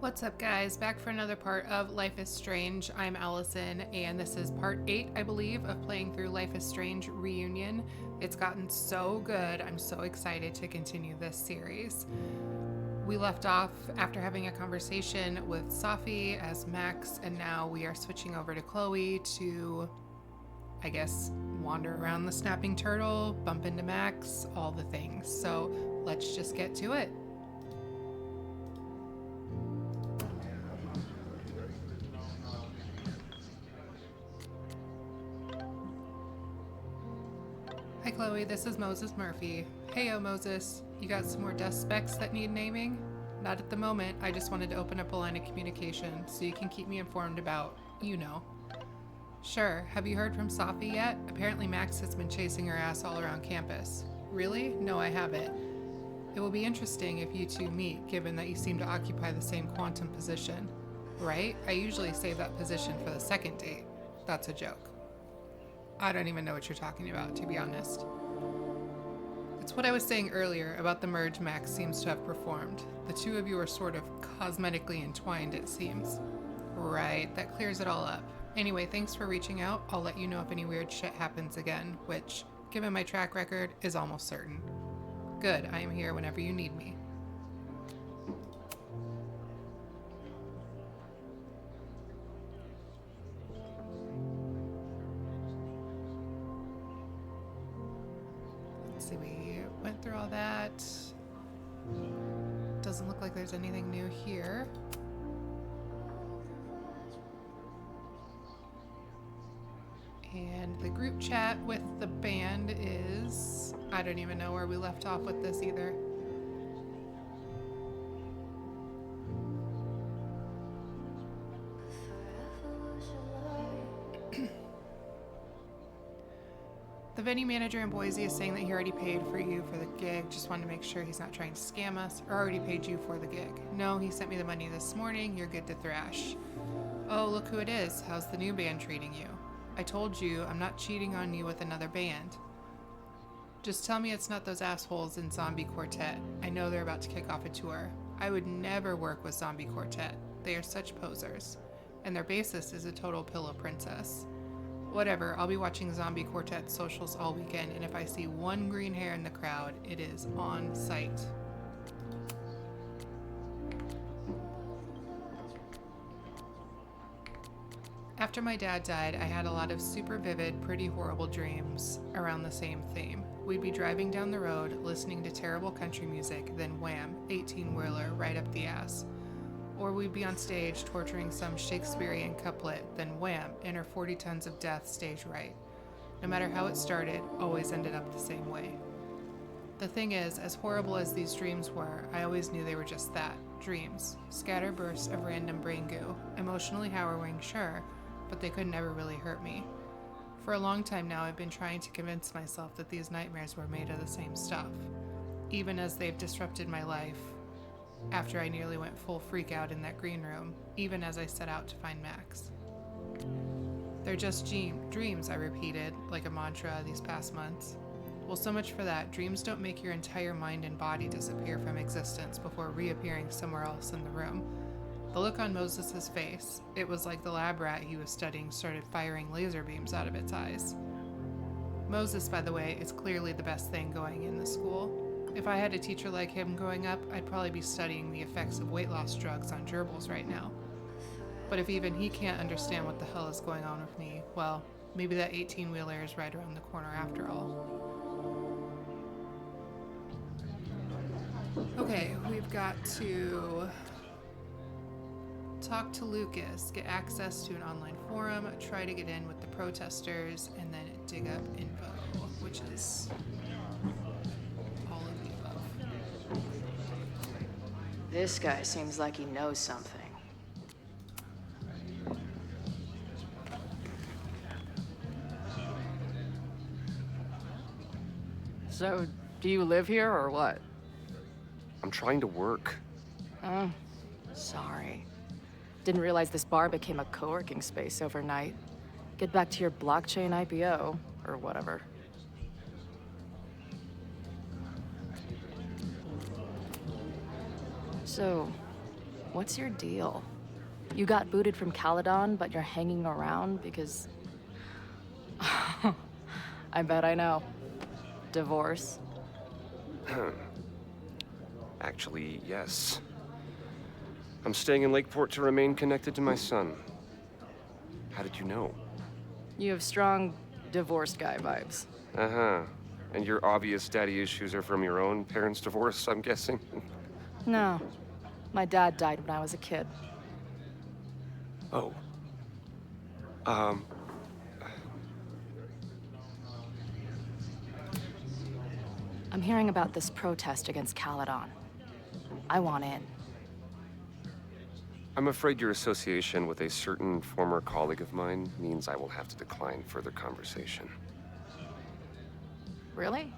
What's up, guys? Back for another part of Life is Strange. I'm Allison, and this is part 8, I believe, of playing through Life is Strange Reunion. It's gotten so good. I'm so excited to continue this series. We left off after having a conversation with Safi as Max, and now we are switching over to Chloe to, I guess, wander around the snapping turtle, bump into Max, all the things. So let's just get to it. Hi Chloe, this is Moses Murphy. Heyo Moses, you got some more desk specs that need naming? Not at the moment, I just wanted to open up a line of communication so you can keep me informed about, you know. Sure, have you heard from Safi yet? Apparently Max has been chasing her ass all around campus. Really? No, I haven't. It will be interesting if you two meet, given that you seem to occupy the same quantum position. Right? I usually save that position for the second date. That's a joke. I don't even know what you're talking about, to be honest. It's what I was saying earlier about the merge Max seems to have performed. The two of you are sort of cosmetically entwined, it seems. Right, that clears it all up. Anyway, thanks for reaching out. I'll let you know if any weird shit happens again, which, given my track record, is almost certain. Good, I am here whenever you need me. Let's see, we went through all that. Doesn't look like there's anything new here. And the group chat with the band is... I don't even know where we left off with this either. The venue manager in Boise is saying that he already paid for you for the gig. Just wanted to make sure he's not trying to scam us, or already paid you for the gig. No, he sent me the money this morning. You're good to thrash. Oh, look who it is. How's the new band treating you? I told you I'm not cheating on you with another band. Just tell me it's not those assholes in Zombie Quartet. I know they're about to kick off a tour. I would never work with Zombie Quartet. They are such posers. And their bassist is a total pillow princess. Whatever, I'll be watching Zombie Quartet socials all weekend, and if I see one green hair in the crowd, it is on sight. After my dad died, I had a lot of super vivid, pretty horrible dreams around the same theme. We'd be driving down the road, listening to terrible country music, then wham, 18-wheeler right up the ass. Or we'd be on stage torturing some Shakespearean couplet, then wham, enter 40 tons of death stage right. No matter how it started, always ended up the same way. The thing is, as horrible as these dreams were, I always knew they were just that, dreams. Scattered bursts of random brain goo. Emotionally harrowing, sure, but they could never really hurt me. For a long time now, I've been trying to convince myself that these nightmares were made of the same stuff, even as they've disrupted my life after I nearly went full freak out in that green room, even as I set out to find Max. They're just dreams, I repeated, like a mantra these past months. Well, so much for that. Dreams don't make your entire mind and body disappear from existence before reappearing somewhere else in the room. The look on Moses' face, it was like the lab rat he was studying started firing laser beams out of its eyes. Moses, by the way, is clearly the best thing going in the school. If I had a teacher like him growing up, I'd probably be studying the effects of weight loss drugs on gerbils right now. But if even he can't understand what the hell is going on with me, well, maybe that 18-wheeler is right around the corner after all. Okay, we've got to talk to Lucas, get access to an online forum, try to get in with the protesters, and then dig up info, which is all of the above. This guy seems like he knows something. So, do you live here or what? I'm trying to work. Oh, sorry. Didn't realize this bar became a co-working space overnight. Get back to your blockchain IPO, or whatever. So, What's your deal? You got booted from Caledon, but you're hanging around because... I bet I know. Divorce? Actually, yes. I'm staying in Lakeport to remain connected to my son. How did you know? You have strong divorced guy vibes. Uh-huh. And your obvious daddy issues are from your own parents' divorce, I'm guessing? No. My dad died when I was a kid. Oh. Um, I'm hearing about this protest against Caledon. I want in. I'm afraid your association with a certain former colleague of mine means I will have to decline further conversation. Really?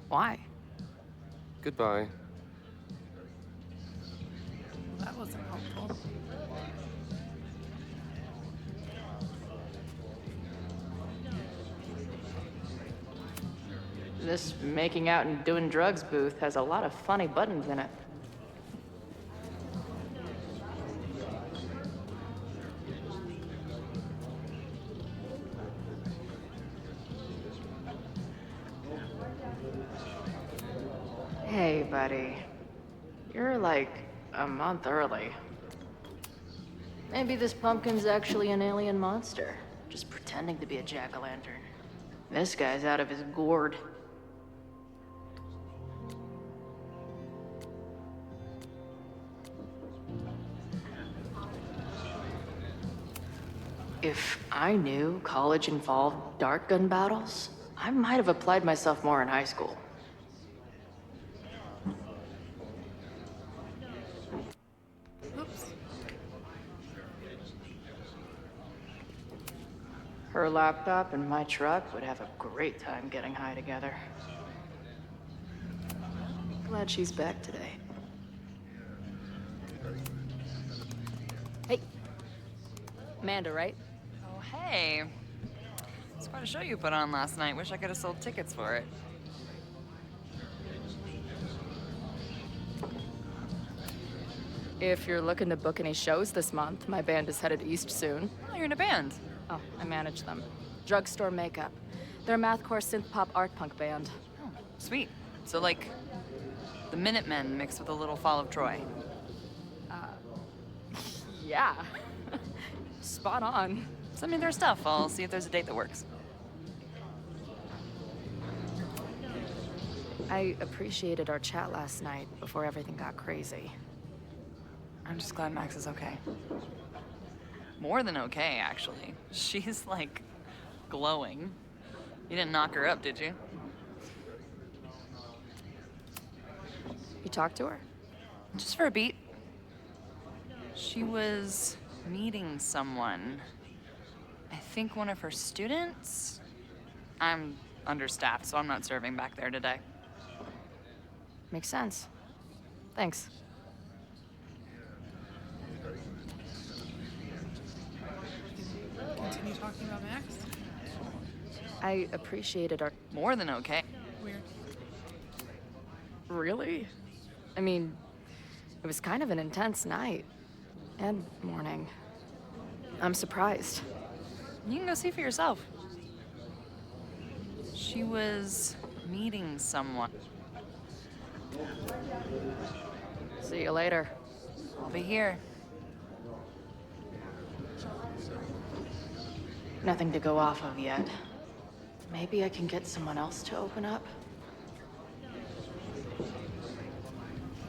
Why? Goodbye. That wasn't helpful. This making out and doing drugs booth has a lot of funny buttons in it. Hey, buddy. You're like a month early. Maybe this pumpkin's actually an alien monster, just pretending to be a jack-o'-lantern. This guy's out of his gourd. If I knew college involved dart gun battles, I might have applied myself more in high school. Oops. Her laptop and my truck would have a great time getting high together. Glad she's back today. Hey. Amanda, right? Oh, hey. It's quite a show you put on last night. Wish I could have sold tickets for it. If you're looking to book any shows this month, my band is headed east soon. Oh, you're in a band. Oh, I manage them. Drugstore Makeup. They're a mathcore synth-pop art punk band. Oh, sweet. So, like, the Minutemen mixed with a little Fall of Troy. Yeah. Spot on. Send me their stuff. I'll see if there's a date that works. I appreciated our chat last night before everything got crazy. I'm just glad Max is okay. More than okay, actually. She's, like, glowing. You didn't knock her up, did you? You talked to her? Just for a beat. She was meeting someone. I think one of her students? I'm understaffed, so I'm not serving back there today. Makes sense. Thanks. Continue talking about Max? I appreciated our... More than okay. Weird. Really? I mean, it was kind of an intense night. And morning. I'm surprised. You can go see for yourself. She was meeting someone. See you later. I'll be here. Nothing to go off of yet. Maybe I can get someone else to open up?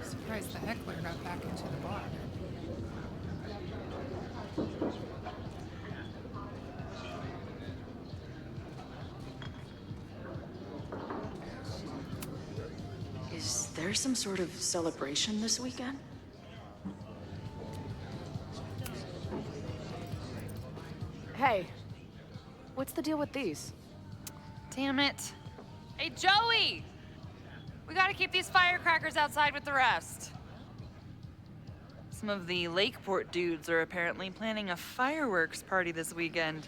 Surprised the heckler got back into the bar. Is there some sort of celebration this weekend? Hey, what's the deal with these? Damn it. Hey, Joey! We gotta keep these firecrackers outside with the rest. Some of the Lakeport dudes are apparently planning a fireworks party this weekend.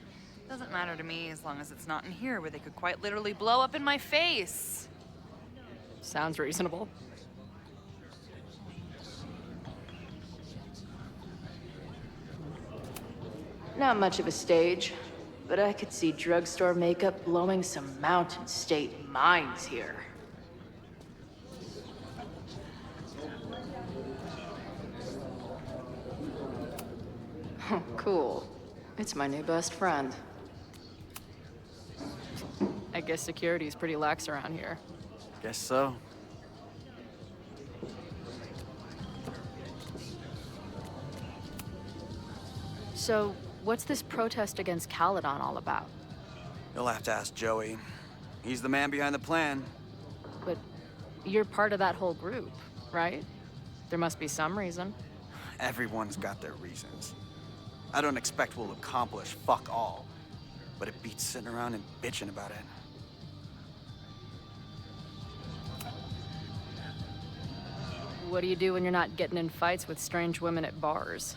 Doesn't matter to me as long as it's not in here where they could quite literally blow up in my face. Sounds reasonable. Not much of a stage, but I could see drugstore makeup blowing some Mountain State minds here. Cool. It's my new best friend. I guess security's pretty lax around here. Guess so. So, what's this protest against Caledon all about? You'll have to ask Joey. He's the man behind the plan. But you're part of that whole group, right? There must be some reason. Everyone's got their reasons. I don't expect we'll accomplish fuck all, but it beats sitting around and bitching about it. What do you do when you're not getting in fights with strange women at bars?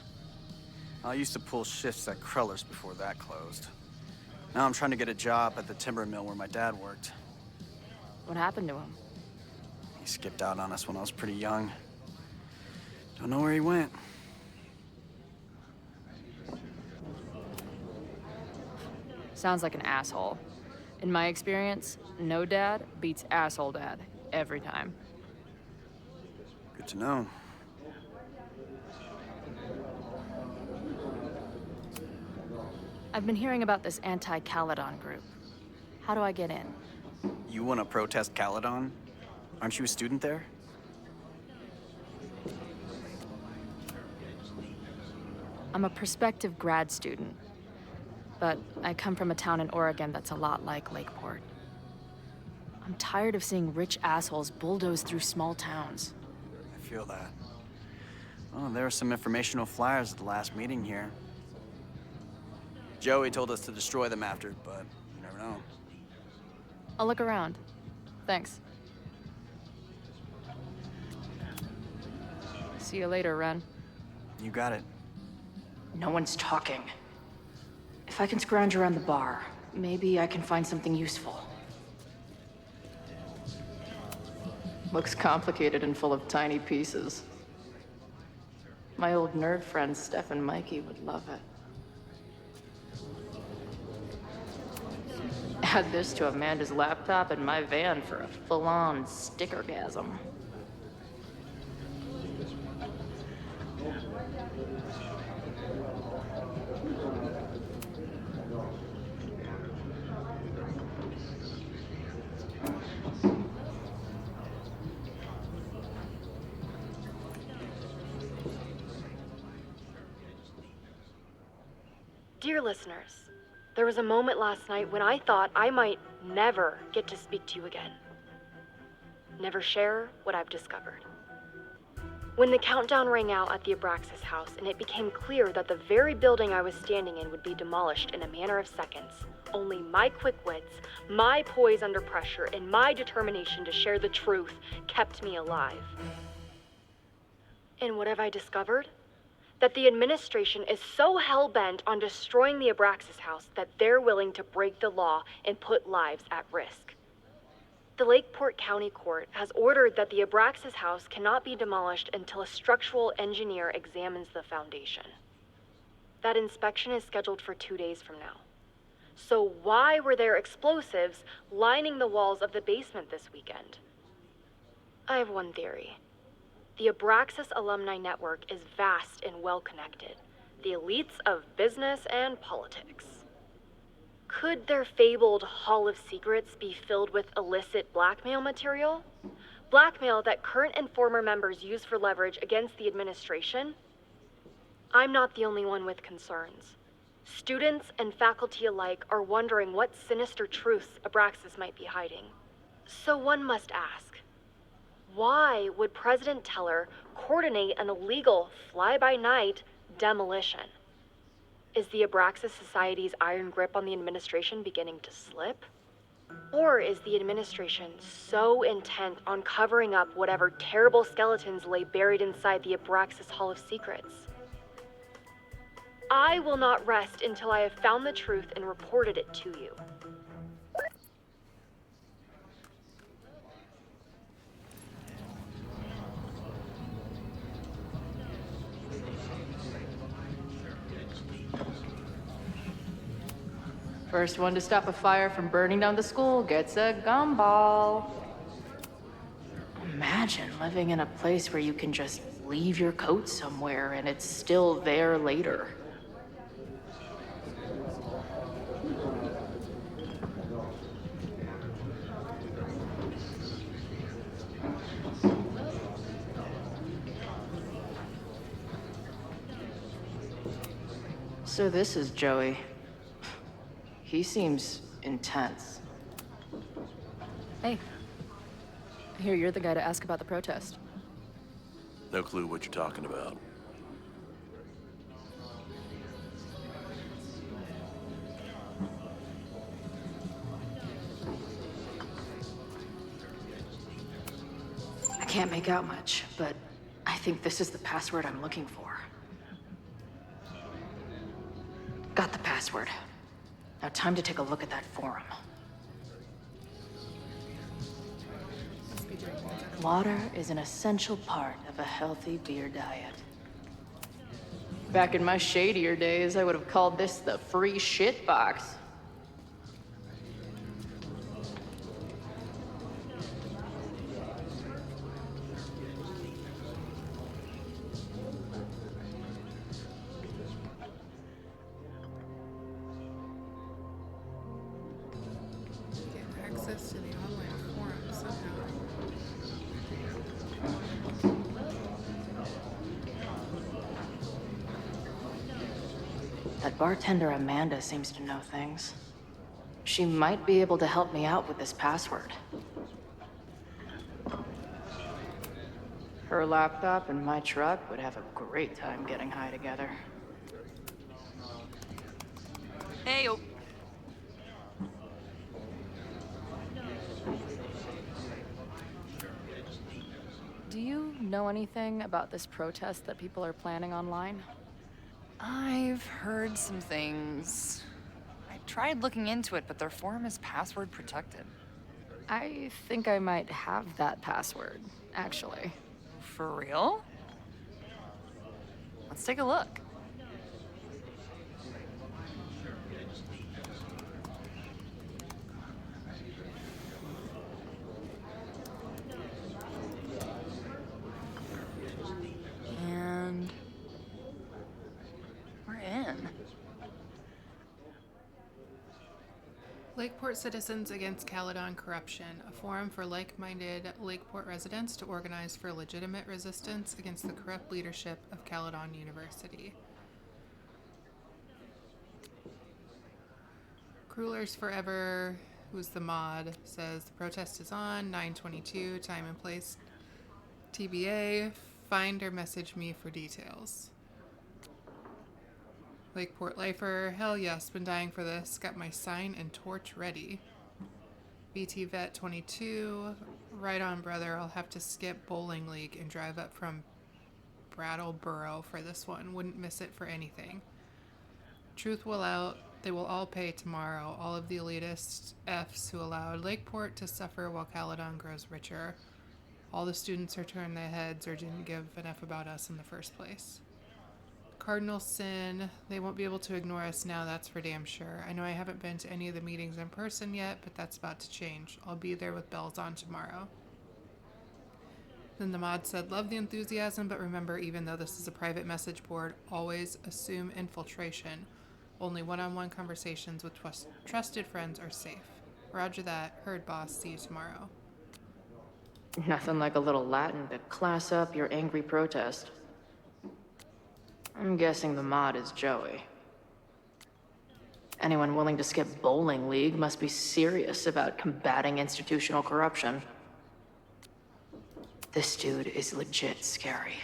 I used to pull shifts at Cruller's before that closed. Now I'm trying to get a job at the timber mill where my dad worked. What happened to him? He skipped out on us when I was pretty young. Don't know where he went. Sounds like an asshole. In my experience, no dad beats asshole dad every time. Good to know. I've been hearing about this anti-Caledon group. How do I get in? You want to protest Caledon? Aren't you a student there? I'm a prospective grad student, but I come from a town in Oregon that's a lot like Lakeport. I'm tired of seeing rich assholes bulldoze through small towns. I feel that. Oh, there were some informational flyers at the last meeting here. Joey told us to destroy them after, but you never know. I'll look around. Thanks. See you later, Ren. You got it. No one's talking. If I can scrounge around the bar, maybe I can find something useful. Looks complicated and full of tiny pieces. My old nerd friends Steph and Mikey would love it. Add this to Amanda's laptop and my van for a full-on stickergasm. Dear listeners, there was a moment last night when I thought I might never get to speak to you again. Never share what I've discovered. When the countdown rang out at the Abraxas house and it became clear that the very building I was standing in would be demolished in a matter of seconds, only my quick wits, my poise under pressure, and my determination to share the truth kept me alive. And what have I discovered? That the administration is so hell-bent on destroying the Abraxas house that they're willing to break the law and put lives at risk. The Lakeport County Court has ordered that the Abraxas house cannot be demolished until a structural engineer examines the foundation. That inspection is scheduled for 2 days from now. So why were there explosives lining the walls of the basement this weekend? I have one theory. The Abraxas alumni network is vast and well-connected, the elites of business and politics. Could their fabled Hall of Secrets be filled with illicit blackmail material? Blackmail that current and former members use for leverage against the administration? I'm not the only one with concerns. Students and faculty alike are wondering what sinister truths Abraxas might be hiding. So one must ask, why would President Teller coordinate an illegal fly-by-night demolition? Is the Abraxas Society's iron grip on the administration beginning to slip? Or is the administration so intent on covering up whatever terrible skeletons lay buried inside the Abraxas Hall of Secrets? I will not rest until I have found the truth and reported it to you. First one to stop a fire from burning down the school gets a gumball. Imagine living in a place where you can just leave your coat somewhere and it's still there later. So this is Joey. He seems intense. Hey. I hear you're the guy to ask about the protest. No clue what you're talking about. I can't make out much, but I think this is the password I'm looking for. Got the password. Now time to take a look at that forum. Water is an essential part of a healthy beer diet. Back in my shadier days, I would have called this the free shit box. Get access to the online forum somehow. That bartender Amanda seems to know things. She might be able to help me out with this password. Her laptop and my truck would have a great time getting high together. Hey, oh. Do you know anything about this protest that people are planning online? I've heard some things. I tried looking into it, but their forum is password protected. I think I might have that password, actually. For real? Let's take a look. And we're in. Lakeport Citizens Against Caledon Corruption, a forum for like-minded Lakeport residents to organize for legitimate resistance against the corrupt leadership of Caledon University. Cruelers Forever, who's the mod, says the protest is on, 9:22, time and place TBA. Find or message me for details. Lakeport Lifer, hell yes, been dying for this. Got my sign and torch ready. BT Vet 22, right on, brother. I'll have to skip bowling league and drive up from Brattleboro for this one. Wouldn't miss it for anything. Truth will out. They will all pay tomorrow. All of the elitist Fs who allowed Lakeport to suffer while Caledon grows richer. All the students who turned their heads or didn't give an F about us in the first place. Cardinal Sin, they won't be able to ignore us now, that's for damn sure. I know I haven't been to any of the meetings in person yet, but that's about to change. I'll be there with bells on tomorrow. Then the mod said, love the enthusiasm, but remember, even though this is a private message board, always assume infiltration. Only one-on-one conversations with trusted friends are safe. Roger that. Heard, boss. See you tomorrow. Nothing like a little Latin to class up your angry protest. I'm guessing the mod is Joey. Anyone willing to skip bowling league must be serious about combating institutional corruption. This dude is legit scary.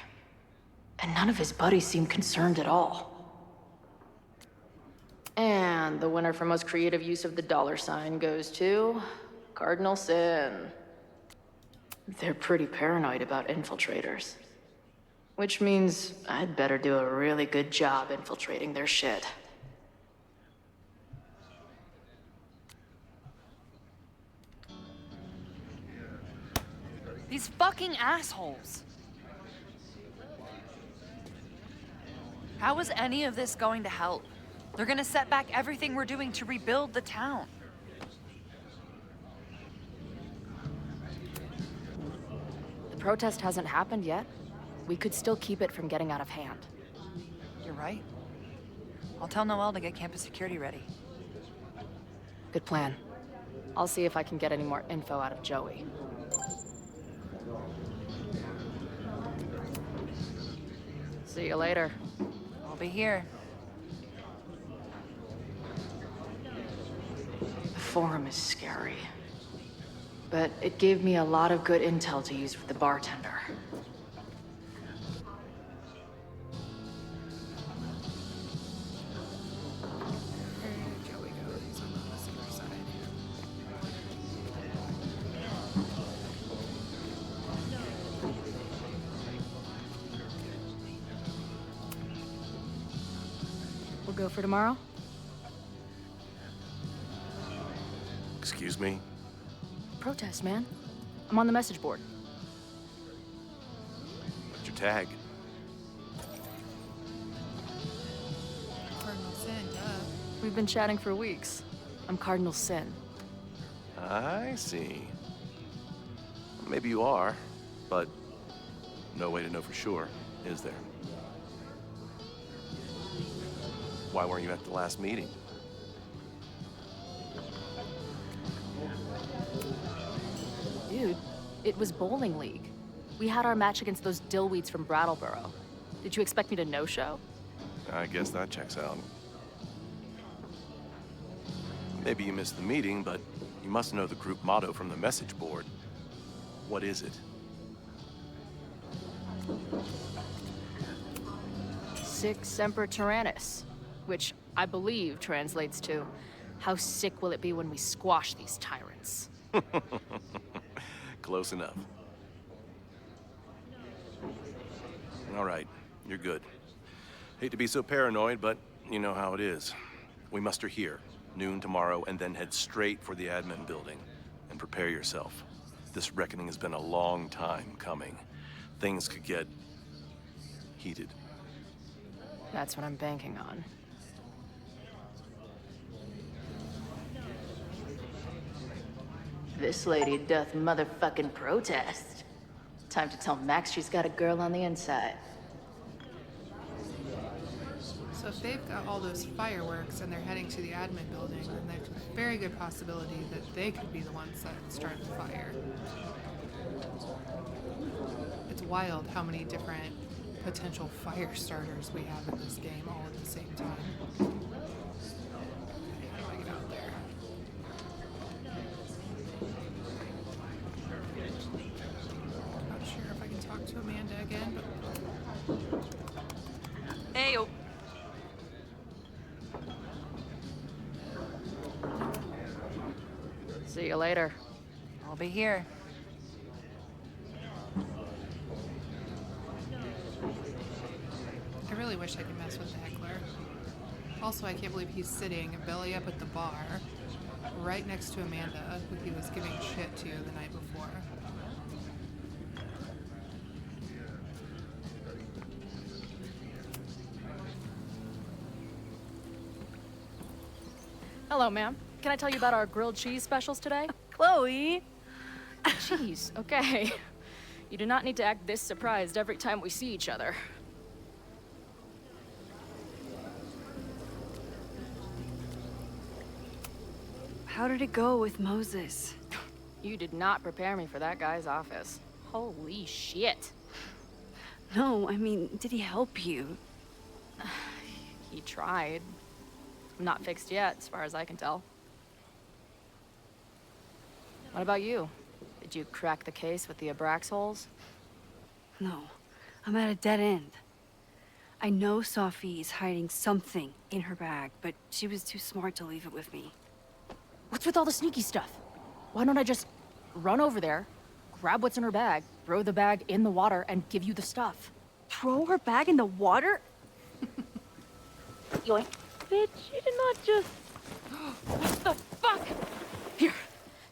And none of his buddies seem concerned at all. And the winner for most creative use of the $sign goes to Cardinal Sin. They're pretty paranoid about infiltrators. Which means I'd better do a really good job infiltrating their shit. These fucking assholes. How is any of this going to help? They're gonna set back everything we're doing to rebuild the town. The protest hasn't happened yet. We could still keep it from getting out of hand. You're right. I'll tell Noelle to get campus security ready. Good plan. I'll see if I can get any more info out of Joey. See you later. I'll be here. The forum is scary. But it gave me a lot of good intel to use with the bartender. Where did Joey go? He's on the listener side. We'll go for tomorrow? Excuse me? Protest, man. I'm on the message board. What's your tag? Cardinal Sin, duh. We've been chatting for weeks. I'm Cardinal Sin. I see. Maybe you are, but no way to know for sure, is there? Why weren't you at the last meeting? Dude, it was bowling league. We had our match against those dillweeds from Brattleboro. Did you expect me to no-show? I guess that checks out. Maybe you missed the meeting, but you must know the group motto from the message board. What is it? Sic Semper Tyrannis, which I believe translates to, how sick will it be when we squash these tyrants? Close enough. All right, you're good. Hate to be so paranoid, but you know how it is. We muster here, noon tomorrow, and then head straight for the admin building. And prepare yourself. This reckoning has been a long time coming. Things could get heated. That's what I'm banking on. This lady doth motherfucking protest. Time to tell Max she's got a girl on the inside. So if they've got all those fireworks and they're heading to the admin building, then there's a very good possibility that they could be the ones that start the fire. It's wild how many different potential fire starters we have in this game all at the same time. Okay, how do I get out there? Not sure if I can talk to Amanda again, but Hey, oh. See you later. I'll be here. I really wish I could mess with the heckler. Also, I can't believe he's sitting belly up at the bar, right next to Amanda, who he was giving shit to the night before. Hello, ma'am. Can I tell you about our grilled cheese specials today? Chloe! Cheese, okay. You do not need to act this surprised every time we see each other. How did it go with Moses? You did not prepare me for that guy's office. Holy shit. No, I mean, did he help you? He tried. Not fixed yet, as far as I can tell. What about you? Did you crack the case with the Abrax holes? No, I'm at a dead end. I know Sophie is hiding something in her bag, but she was too smart to leave it with me. What's with all the sneaky stuff? Why don't I just run over there, grab what's in her bag, throw the bag in the water, and give you the stuff? Throw her bag in the water? Yoink. Bitch, you did not just... What the fuck? Here,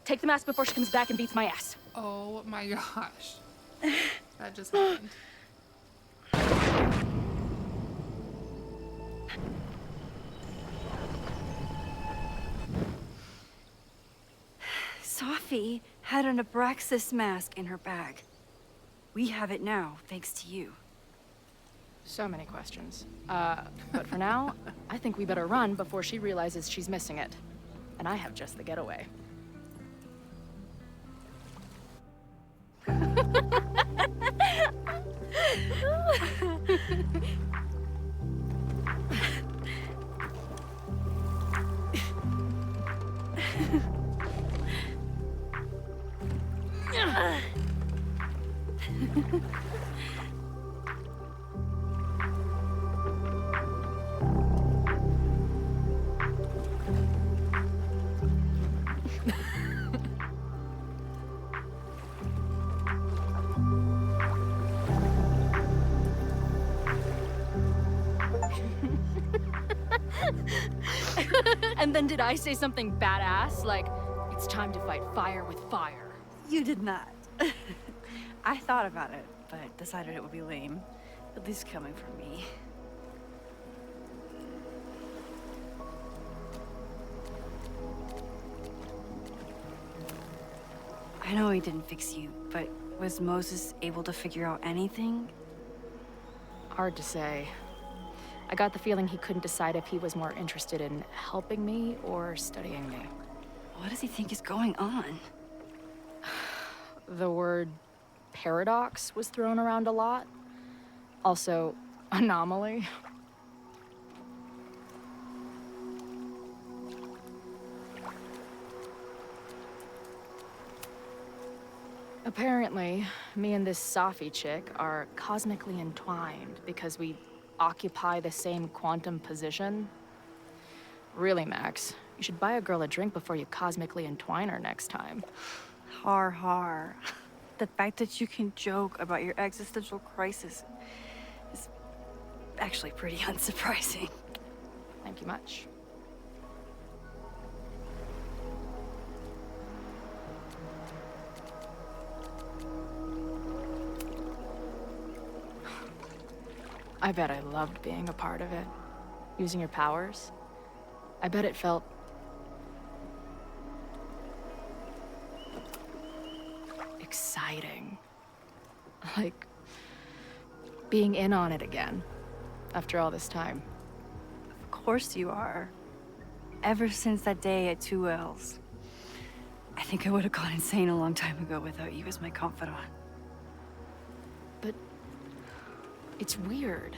take the mask before she comes back and beats my ass. Oh my gosh. That just happened. Sophie had an Abraxas mask in her bag. We have it now, thanks to you. So many questions. But for now, I think we better run before she realizes she's missing it. And I have just the getaway. And then did I say something badass? Like, it's time to fight fire with fire. You did not. I thought about it, but decided it would be lame. At least coming from me. I know he didn't fix you, but was Moses able to figure out anything? Hard to say. I got the feeling he couldn't decide if he was more interested in helping me or studying me. What does he think is going on? The word paradox was thrown around a lot. Also, anomaly. Apparently, me and this Safi chick are cosmically entwined because we occupy the same quantum position. Really, Max, you should buy a girl a drink before you cosmically entwine her next time. Har har. The fact that you can joke about your existential crisis is actually pretty unsurprising. Thank you much. I bet I loved being a part of it. Using your powers. I bet it felt exciting. Like being in on it again after all this time. Of course you are. Ever since that day at 2L's. I think I would have gone insane a long time ago without you as my confidant. But it's weird.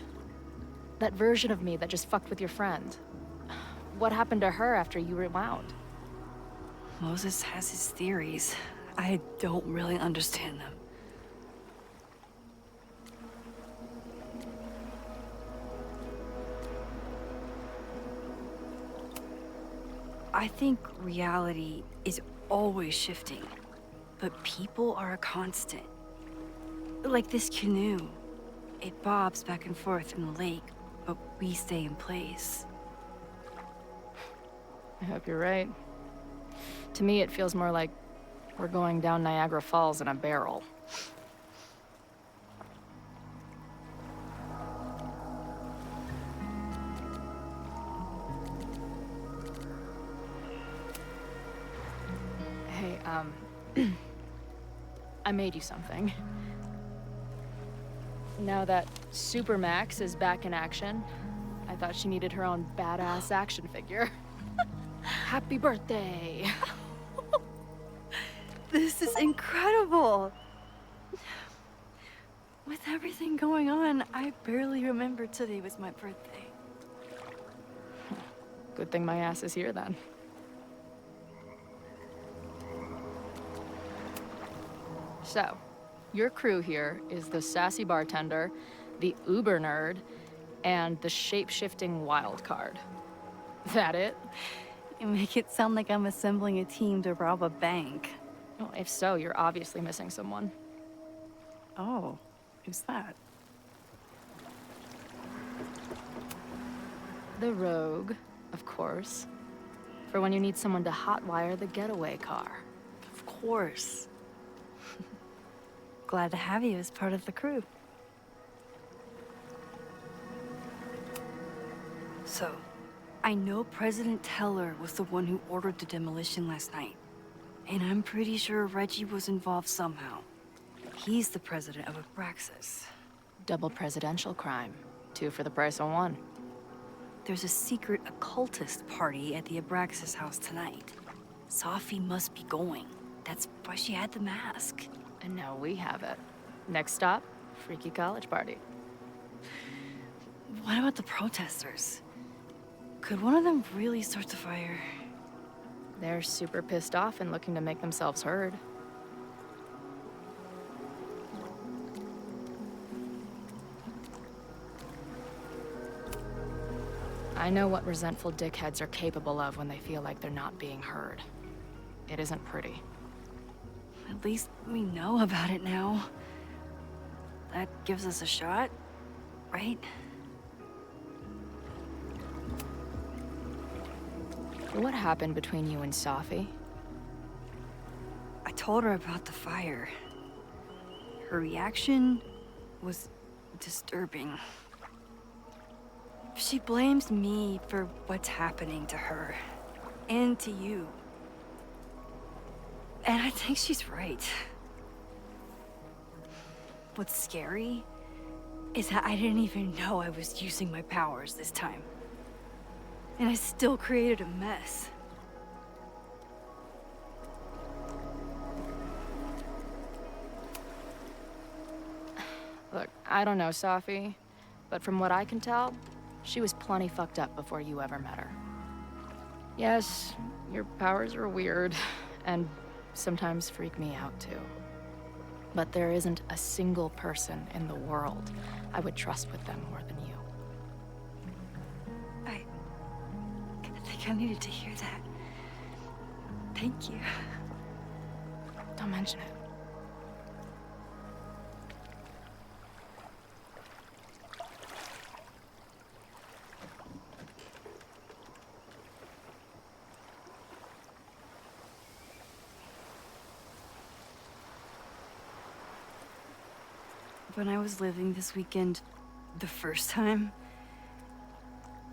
That version of me that just fucked with your friend. What happened to her after you rewound? Moses has his theories. I don't really understand them. I think reality is always shifting, but people are a constant. Like this canoe. It bobs back and forth in the lake, but we stay in place. I hope you're right. To me, it feels more like we're going down Niagara Falls in a barrel. Hey, I made you something. Now that Super Max is back in action, I thought she needed her own badass action figure. Happy birthday! This is incredible! With everything going on, I barely remember today was my birthday. Good thing my ass is here then. So, your crew here is the sassy bartender, the uber nerd, and the shape-shifting wild card. That it? You make it sound like I'm assembling a team to rob a bank. Well, if so, you're obviously missing someone. Oh, who's that? The rogue, of course. For when you need someone to hotwire the getaway car. Of course. Glad to have you as part of the crew. So, I know President Teller was the one who ordered the demolition last night. And I'm pretty sure Reggie was involved somehow. He's the president of Abraxas. Double presidential crime. 2 for the price of 1. There's a secret occultist party at the Abraxas house tonight. Sophie must be going. That's why she had the mask. And now we have it. Next stop, freaky college party. What about the protesters? Could one of them really start the fire? They're super pissed off and looking to make themselves heard. I know what resentful dickheads are capable of when they feel like they're not being heard. It isn't pretty. At least we know about it now. That gives us a shot, right? What happened between you and Sophie? I told her about the fire. Her reaction was disturbing. She blames me for what's happening to her, and to you. And I think she's right. What's scary is that I didn't even know I was using my powers this time. And I still created a mess. Look, I don't know Sophie, but from what I can tell, she was plenty fucked up before you ever met her. Yes, your powers are weird, and sometimes freak me out too. But there isn't a single person in the world I would trust with them more than you. I think I needed to hear that. Thank you. Don't mention it. When I was living this weekend, the first time,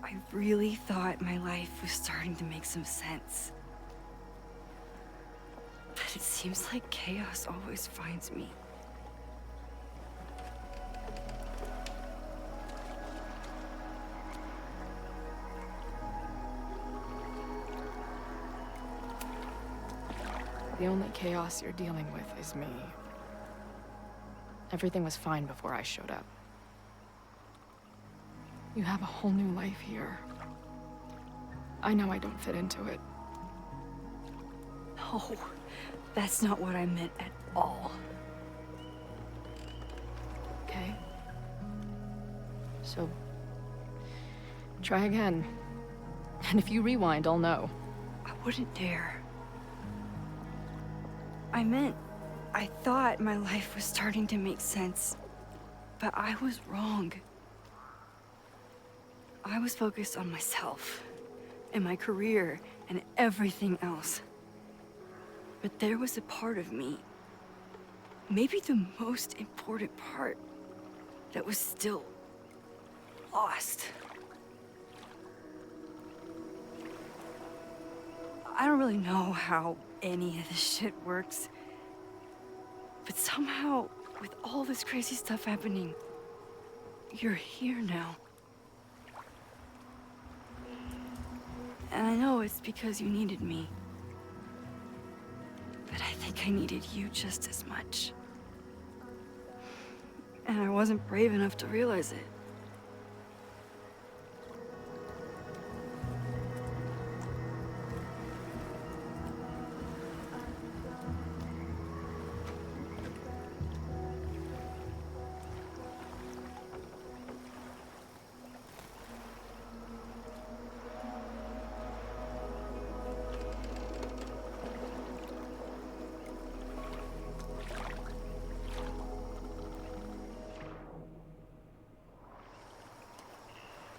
I really thought my life was starting to make some sense. But it seems like chaos always finds me. The only chaos you're dealing with is me. Everything was fine before I showed up. You have a whole new life here. I know I don't fit into it. No, that's not what I meant at all. Okay? So, try again. And if you rewind, I'll know. I wouldn't dare. I thought my life was starting to make sense, but I was wrong. I was focused on myself, and my career, and everything else. But there was a part of me, maybe the most important part, that was still lost. I don't really know how any of this shit works. But somehow, with all this crazy stuff happening, you're here now. And I know it's because you needed me. But I think I needed you just as much. And I wasn't brave enough to realize it.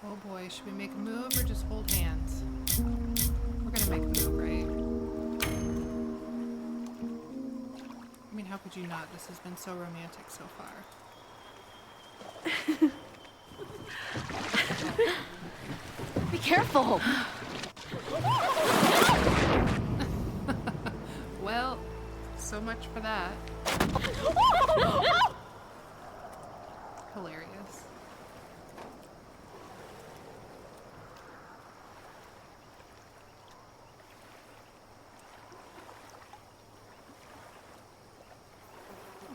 Oh boy, should we make a move or just hold hands? We're gonna make a move, right? I mean, how could you not? This has been so romantic so far. Be careful! Well, So much for that. Hilarious.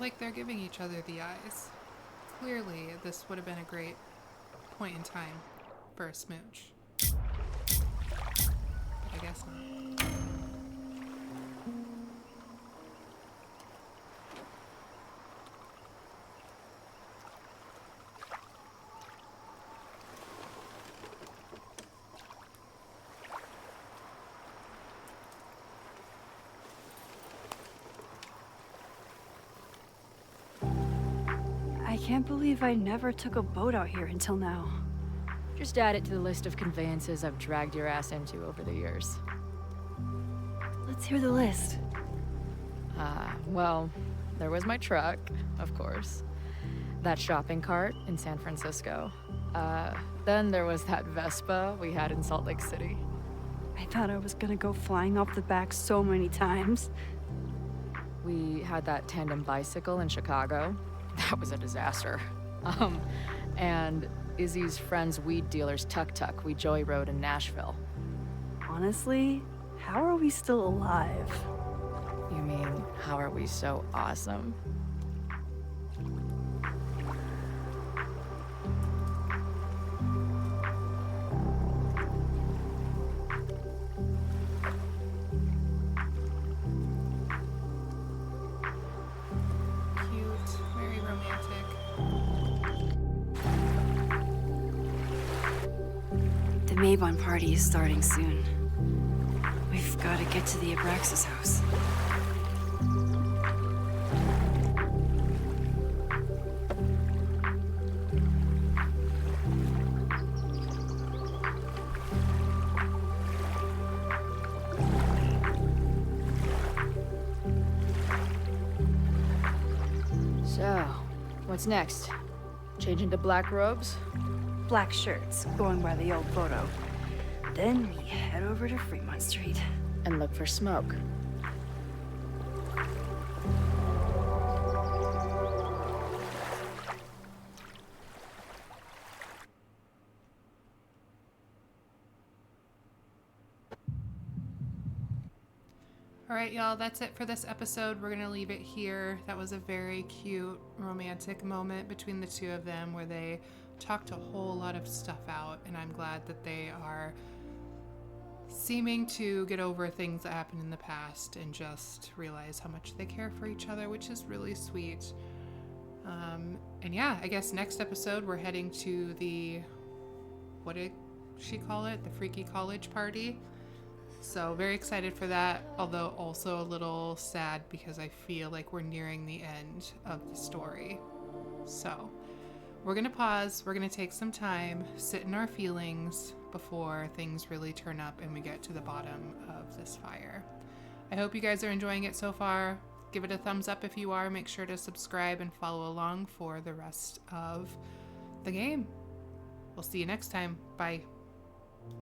Like they're giving each other the eyes. Clearly, this would have been a great point in time for a smooch. But I guess not. I can't believe I never took a boat out here until now. Just add it to the list of conveyances I've dragged your ass into over the years. Let's hear the list. Well, there was my truck, of course. That shopping cart in San Francisco. Then there was that Vespa we had in Salt Lake City. I thought I was gonna go flying off the back so many times. We had that tandem bicycle in Chicago. That was a disaster. And Izzy's friend's weed dealer's tuk-tuk we joy rode in Nashville. Honestly, how are we still alive? You mean, how are we so awesome? Cute, very romantic. The Mabon party is starting soon. We've got to get to the Abraxas house. So, what's next? Change into black robes? Black shirts, going by the old photo. Then we head over to Fremont Street. And look for smoke. All right, y'all, that's it for this episode. We're going to leave it here. That was a very cute, romantic moment between the two of them where they talked a whole lot of stuff out, and I'm glad that they are seeming to get over things that happened in the past and just realize how much they care for each other, which is really sweet. And yeah, I guess next episode we're heading to the, what did she call it? The freaky college party. So very excited for that, although also a little sad because I feel like we're nearing the end of the story. So we're going to pause. We're going to take some time, sit in our feelings before things really turn up and we get to the bottom of this fire. I hope you guys are enjoying it so far. Give it a thumbs up if you are. Make sure to subscribe and follow along for the rest of the game. We'll see you next time. Bye.